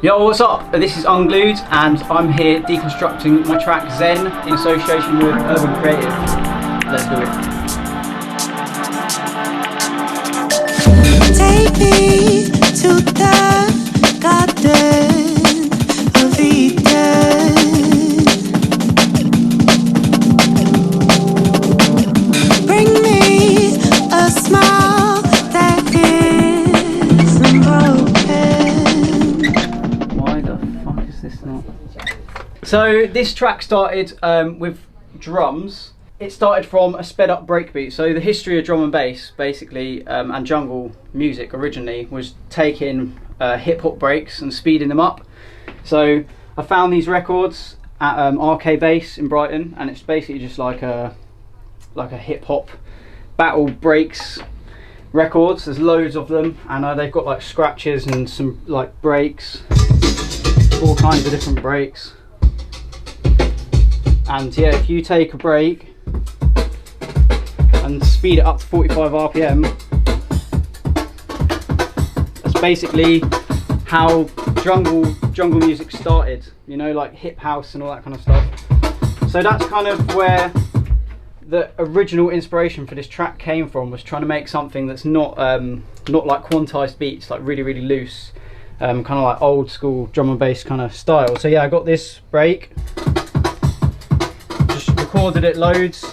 Yo, what's up? This is Unglued and I'm here deconstructing my track Zen in association with Urban Creative. Let's do it. Take me to the garden of Eden. Bring me a smile that isn't broken. Why the fuck is this not? So this track started with drums. It started from a sped up breakbeat. So the history of drum and bass basically and jungle music originally was taking hip hop breaks and speeding them up. So I found these records at RK Bass in Brighton, and it's basically just like a hip hop battle breaks records. There's loads of them, and they've got like scratches and some like breaks, all kinds of different breaks. And yeah, if you take a break and speed it up to 45 RPM, that's basically how jungle music started, you know, like hip house and all that kind of stuff. So that's kind of where the original inspiration for this track came from, was trying to make something that's not like quantized beats, like really loose, kind of like old school drum and bass kind of style. So yeah, I got this break, just recorded it loads,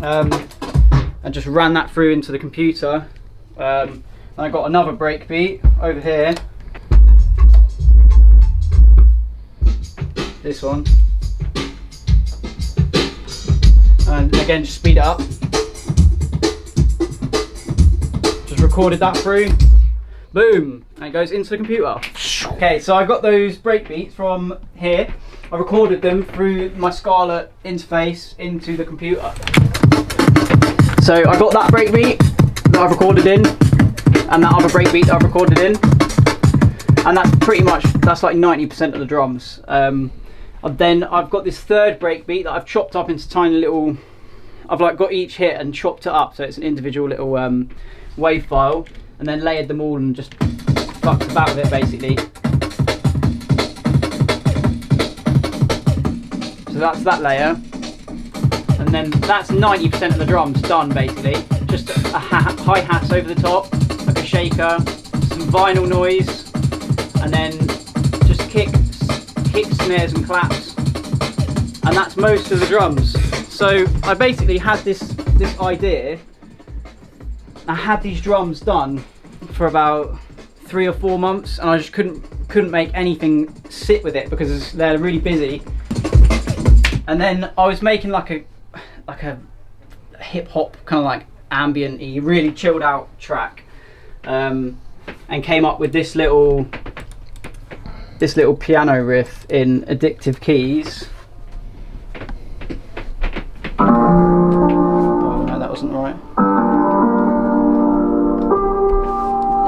and just ran that through into the computer. And I got another break beat over here, this one, and again just speed it up. Just recorded that through, boom, and it goes into the computer. Okay, so I got those break beats from here. I recorded them through my Scarlett interface into the computer. So I got that breakbeat that I've recorded in, and that other breakbeat that I've recorded in, and that's like 90% of the drums. And then I've got this third breakbeat that I've chopped up into tiny little. I've like got each hit and chopped it up so it's an individual little wave file, and then layered them all and just fucked about with it basically. So that's that layer. And then that's 90% of the drums done basically. Just a hi-hats over the top, like a shaker, some vinyl noise, and then just kicks, snares and claps. And that's most of the drums. So I basically had this idea. I had these drums done for about 3 or 4 months, and I just couldn't make anything sit with it because they're really busy. And then I was making like a hip hop kind of like ambient-y, really chilled out track, and came up with this little piano riff in addictive keys. Oh no, that wasn't right.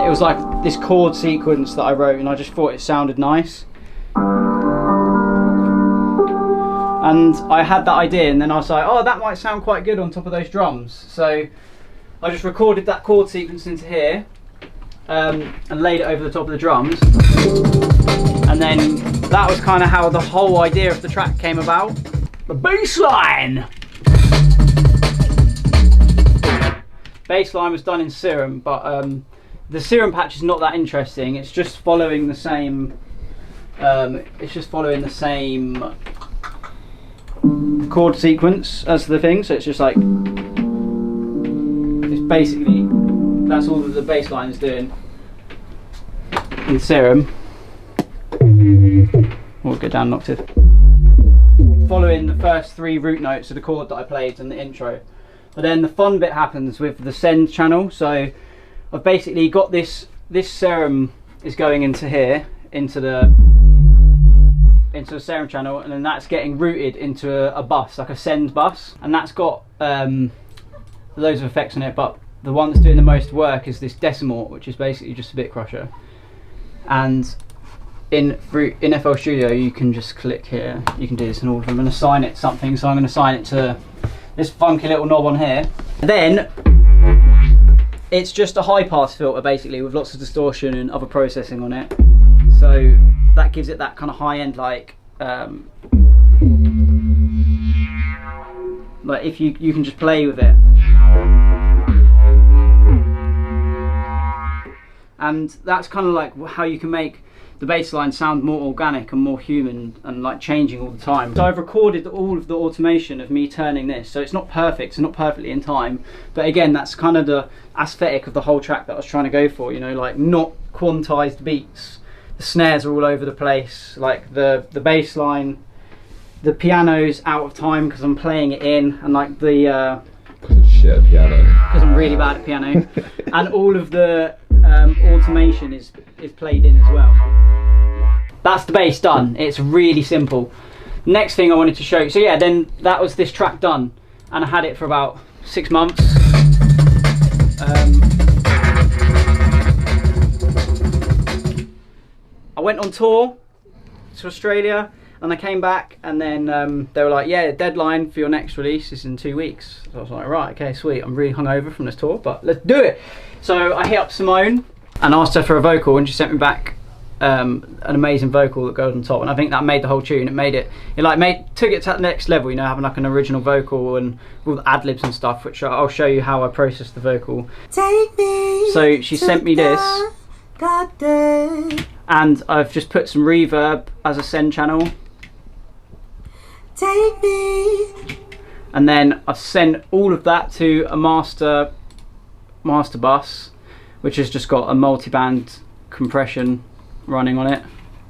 It was like this chord sequence that I wrote, and I just thought it sounded nice. And I had that idea, and then I was like, oh, that might sound quite good on top of those drums. So I just recorded that chord sequence into here, and laid it over the top of the drums. And then that was kind of how the whole idea of the track came about. The bass line! Bass line was done in Serum, but the Serum patch is not that interesting. It's just following the same, chord sequence as the thing, so it's just like, it's basically, that's all that the bass line is doing in Serum. We'll go down an octave. Following the first 3 root notes of the chord that I played in the intro. But then the fun bit happens with the send channel. So I've basically got this Serum is going into here, into the Serum channel, and then that's getting routed into a bus, like a send bus, and that's got loads of effects on it, but the one that's doing the most work is this Decimort, which is basically just a bit crusher. And in FL Studio you can just click here, you can do this in all of them and assign it something. So I'm going to assign it to this funky little knob on here. Then it's just a high pass filter basically with lots of distortion and other processing on it. So that gives it that kind of high end, like if you can just play with it. And that's kind of like how you can make the bass line sound more organic and more human and like changing all the time. So I've recorded all of the automation of me turning this, so it's not perfect, it's not perfectly in time, but again, that's kind of the aesthetic of the whole track that I was trying to go for, you know, like not quantized beats. The snares are all over the place, like the bass line, the piano's out of time because I'm playing it in, and like the shit at piano because I'm really bad at piano, and all of the automation is played in as well. That's the bass done. It's really simple. Next thing I wanted to show you, so yeah, then that was this track done, and I had it for about 6 months. I went on tour to Australia, and I came back, and then they were like, yeah, the deadline for your next release is in 2 weeks. So I was like, right, okay, sweet. I'm really hungover from this tour, but let's do it. So I hit up Simone and asked her for a vocal, and she sent me back an amazing vocal that goes on top, and I think that made the whole tune. It took it to that next level, you know, having like an original vocal and all the ad-libs and stuff, which I'll show you how I processed the vocal. Take me So she sent me this, garden. and I've just put some reverb as a send channel, Take me. and then I've sent all of that to a master bus, which has just got a multi-band compression running on it.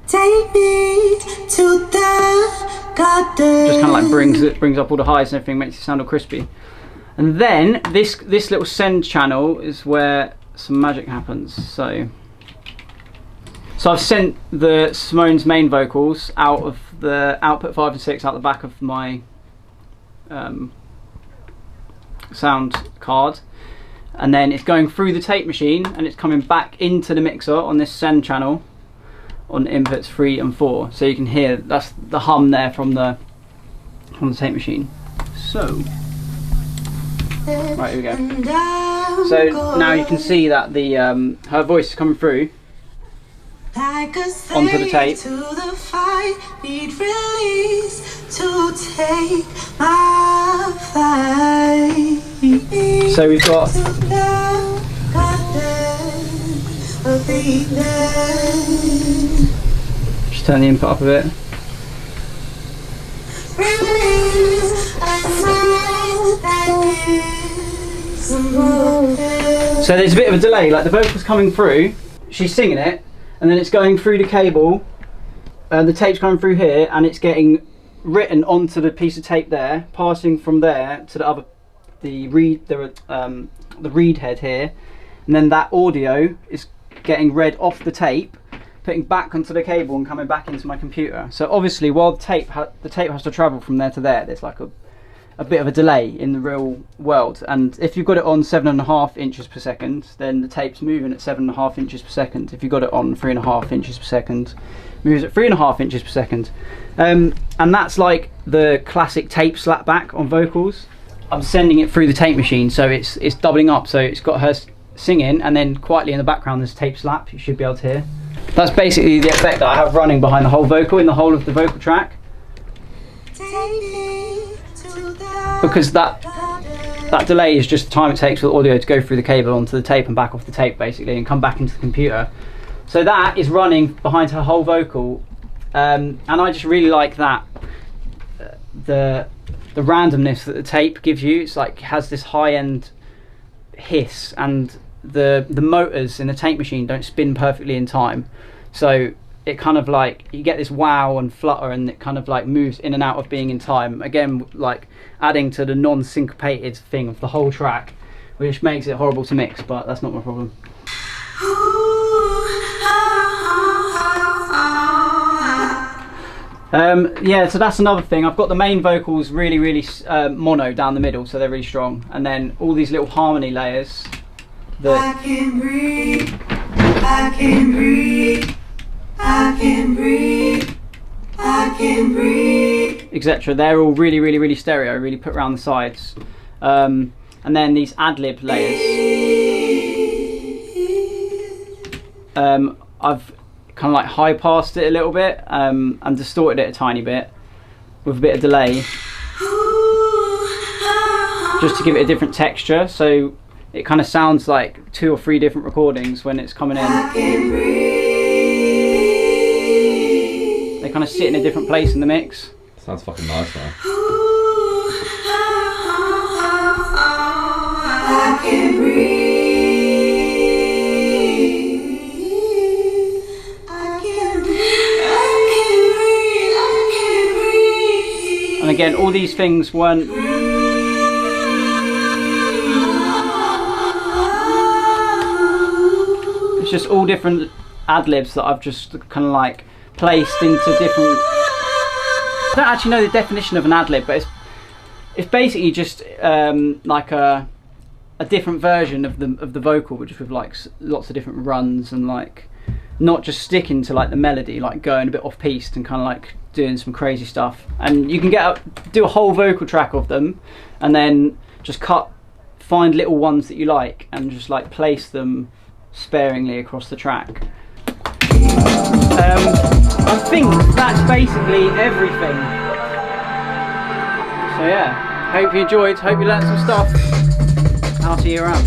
Take me to the garden. Just kind of like brings up all the highs and everything, makes it sound all crispy. And then this little send channel is where some magic happens. So I've sent the Simone's main vocals out of the output 5 and 6 out the back of my sound card, and then it's going through the tape machine and it's coming back into the mixer on this send channel on inputs 3 and 4. So you can hear that's the hum there from the tape machine. So right, here we go. So now you can see that the her voice is coming through onto the tape. To the fight, need release to take my flight. So we've got just turn the input up a bit. So there's a bit of a delay, like the vocal's coming through, she's singing it, and then it's going through the cable, the tape's coming through here, and it's getting written onto the piece of tape there, passing from there to the reed head here, and then that audio is getting read off the tape, putting back onto the cable and coming back into my computer. So obviously, while the tape has to travel from there to there, there's like a bit of a delay in the real world. And if you've got it on 7.5 inches per second, then the tape's moving at 7.5 inches per second. If you've got it on 3.5 inches per second, it moves at 3.5 inches per second. And that's like the classic tape slapback on vocals. I'm sending it through the tape machine, so it's doubling up. So it's got her singing, and then quietly in the background there's tape slap. You should be able to hear. That's basically the effect that I have running behind the whole vocal, in the whole of the vocal track. Because that delay is just the time it takes for the audio to go through the cable onto the tape and back off the tape, basically, and come back into the computer. So that is running behind her whole vocal, and I just really like that. The randomness that the tape gives you, it's like, has this high-end hiss, and the motors in the tape machine don't spin perfectly in time, so it kind of like, you get this wow and flutter, and it kind of like moves in and out of being in time, again like adding to the non-syncopated thing of the whole track, which makes it horrible to mix, but that's not my problem. Yeah, so that's another thing. I've got the main vocals really mono down the middle, so they're really strong, and then all these little harmony layers that I can breathe, I can breathe, I can breathe, I can breathe, etc. They're all really stereo, really put around the sides, and then these ad-lib layers. I've kind of like high passed it a little bit and distorted it a tiny bit with a bit of delay, just to give it a different texture, so it kind of sounds like 2 or 3 different recordings when it's coming in. They kind of sit in a different place in the mix. Sounds fucking nice, man. I can breathe. I can breathe. I can breathe. And again, all these things weren't... It's just all different ad-libs that I've just kind of like placed into different... I don't actually know the definition of an ad-lib, but it's basically just like a different version of the vocal, which with like lots of different runs and like not just sticking to like the melody, like going a bit off piste and kind of like doing some crazy stuff. And you can do a whole vocal track of them, and then just find little ones that you like and just like place them sparingly across the track. I think that's basically everything. So yeah, hope you enjoyed, hope you learned some stuff. I'll see you around.